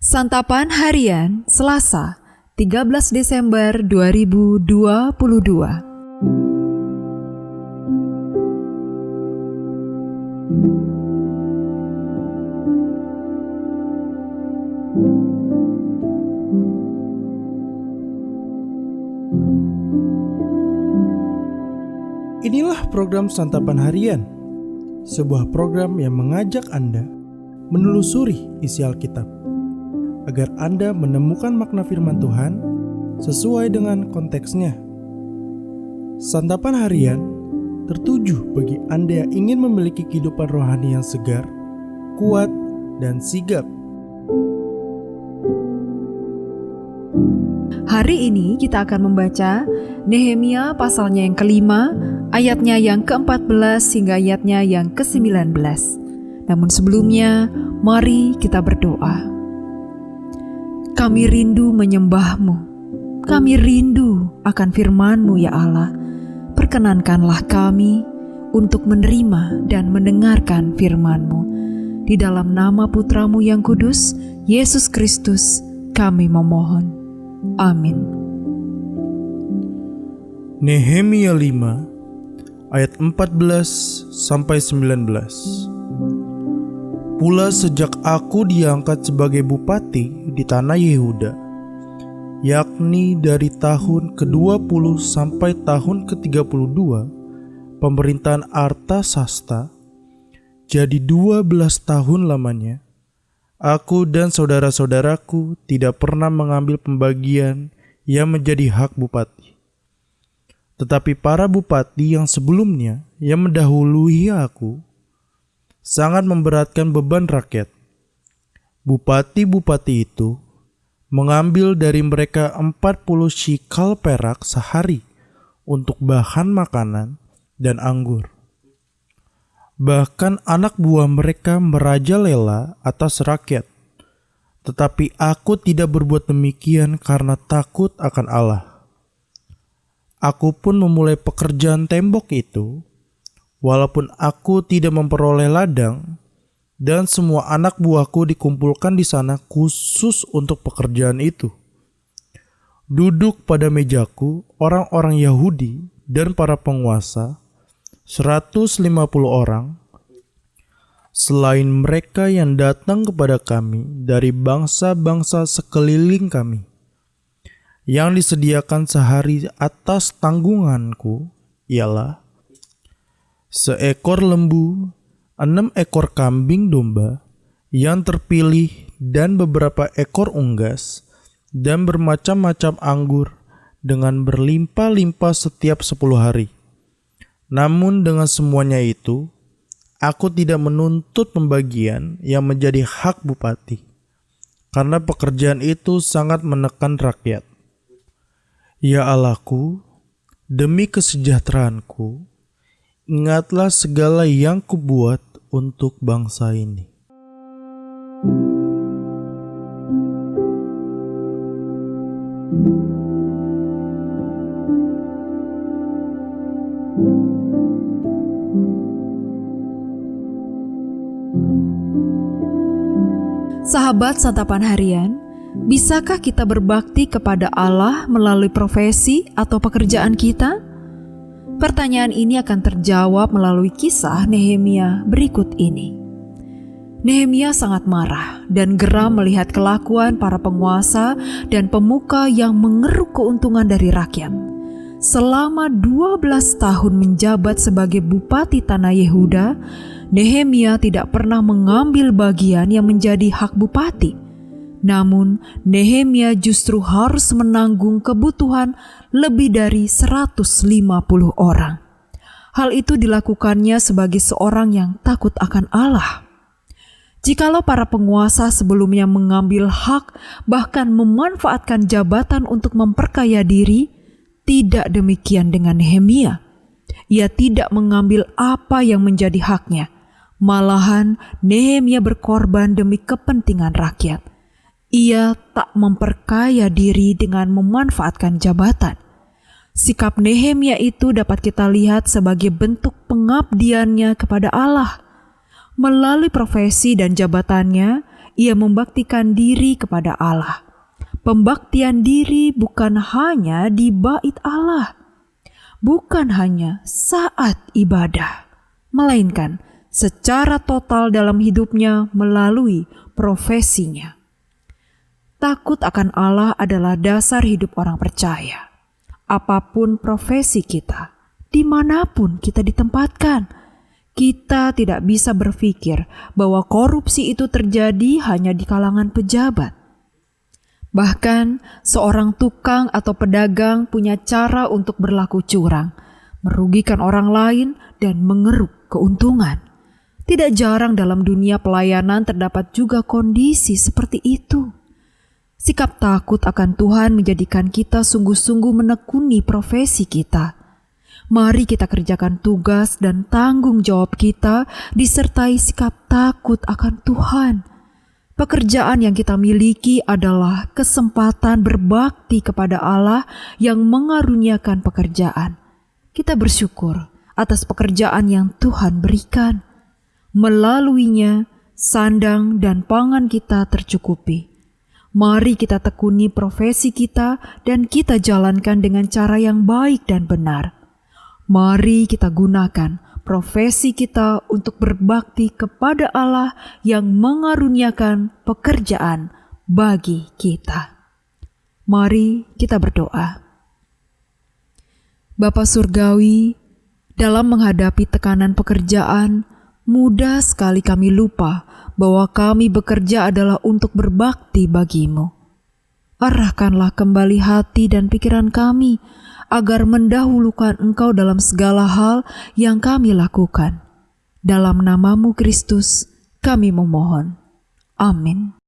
Santapan Harian Selasa 13 Desember 2022. Inilah program Santapan Harian, sebuah program yang mengajak Anda menelusuri isi Alkitab, agar Anda menemukan makna firman Tuhan sesuai dengan konteksnya. Santapan Harian tertuju bagi Anda yang ingin memiliki kehidupan rohani yang segar, kuat, dan sigap. Hari ini kita akan membaca Nehemia pasalnya yang kelima, ayatnya yang ke-14 hingga ayatnya yang ke-19. Namun sebelumnya, mari kita berdoa. Kami rindu menyembah-Mu. Kami rindu akan firman-Mu ya Allah. Perkenankanlah kami untuk menerima dan mendengarkan firman-Mu. Di dalam nama Putra-Mu yang kudus, Yesus Kristus, kami memohon. Amin. Nehemia 5 ayat 14-19. Pula sejak aku diangkat sebagai bupati di tanah Yehuda, yakni dari tahun ke-20 sampai tahun ke-32 pemerintahan Artasasta, jadi 12 tahun lamanya, aku dan saudara-saudaraku tidak pernah mengambil pembagian yang menjadi hak bupati. Tetapi para bupati yang sebelumnya yang mendahului aku sangat memberatkan beban rakyat. Bupati-bupati itu mengambil dari mereka 40 shikal perak sehari untuk bahan makanan dan anggur. Bahkan anak buah mereka merajalela atas rakyat. Tetapi aku tidak berbuat demikian karena takut akan Allah. Aku pun memulai pekerjaan tembok itu, walaupun aku tidak memperoleh ladang, dan semua anak buahku dikumpulkan di sana khusus untuk pekerjaan itu. Duduk pada mejaku orang-orang Yahudi dan para penguasa, 150 orang, selain mereka yang datang kepada kami dari bangsa-bangsa sekeliling kami, yang disediakan sehari atas tanggunganku ialah seekor lembu, 6 ekor kambing domba yang terpilih dan beberapa ekor unggas, dan bermacam-macam anggur dengan berlimpah-limpah setiap 10 hari. Namun dengan semuanya itu, aku tidak menuntut pembagian yang menjadi hak bupati, karena pekerjaan itu sangat menekan rakyat. Ya Allahku, demi kesejahteraanku, ingatlah segala yang kubuat untuk bangsa ini. Sahabat Santapan Harian, bisakah kita berbakti kepada Allah melalui profesi atau pekerjaan kita? Pertanyaan ini akan terjawab melalui kisah Nehemia berikut ini. Nehemia sangat marah dan geram melihat kelakuan para penguasa dan pemuka yang mengeruk keuntungan dari rakyat. Selama 12 tahun menjabat sebagai bupati tanah Yehuda, Nehemia tidak pernah mengambil bagian yang menjadi hak bupati. Namun, Nehemia justru harus menanggung kebutuhan lebih dari 150 orang. Hal itu dilakukannya sebagai seorang yang takut akan Allah. Jikalau para penguasa sebelumnya mengambil hak, bahkan memanfaatkan jabatan untuk memperkaya diri, tidak demikian dengan Nehemia. Ia tidak mengambil apa yang menjadi haknya. Malahan Nehemia berkorban demi kepentingan rakyat. Ia tak memperkaya diri dengan memanfaatkan jabatan. Sikap Nehemia itu dapat kita lihat sebagai bentuk pengabdiannya kepada Allah. Melalui profesi dan jabatannya, ia membaktikan diri kepada Allah. Pembaktian diri bukan hanya di bait Allah, bukan hanya saat ibadah, melainkan secara total dalam hidupnya melalui profesinya. Takut akan Allah adalah dasar hidup orang percaya. Apapun profesi kita, dimanapun kita ditempatkan, kita tidak bisa berpikir bahwa korupsi itu terjadi hanya di kalangan pejabat. Bahkan seorang tukang atau pedagang punya cara untuk berlaku curang, merugikan orang lain dan mengeruk keuntungan. Tidak jarang dalam dunia pelayanan terdapat juga kondisi seperti itu. Sikap takut akan Tuhan menjadikan kita sungguh-sungguh menekuni profesi kita. Mari kita kerjakan tugas dan tanggung jawab kita disertai sikap takut akan Tuhan. Pekerjaan yang kita miliki adalah kesempatan berbakti kepada Allah yang mengaruniakan pekerjaan. Kita bersyukur atas pekerjaan yang Tuhan berikan. Melaluinya, sandang dan pangan kita tercukupi. Mari kita tekuni profesi kita dan kita jalankan dengan cara yang baik dan benar. Mari kita gunakan profesi kita untuk berbakti kepada Allah yang mengaruniakan pekerjaan bagi kita. Mari kita berdoa. Bapa Surgawi, dalam menghadapi tekanan pekerjaan, mudah sekali kami lupa bahwa kami bekerja adalah untuk berbakti bagimu. Arahkanlah kembali hati dan pikiran kami agar mendahulukan Engkau dalam segala hal yang kami lakukan. Dalam namamu Kristus kami memohon. Amin.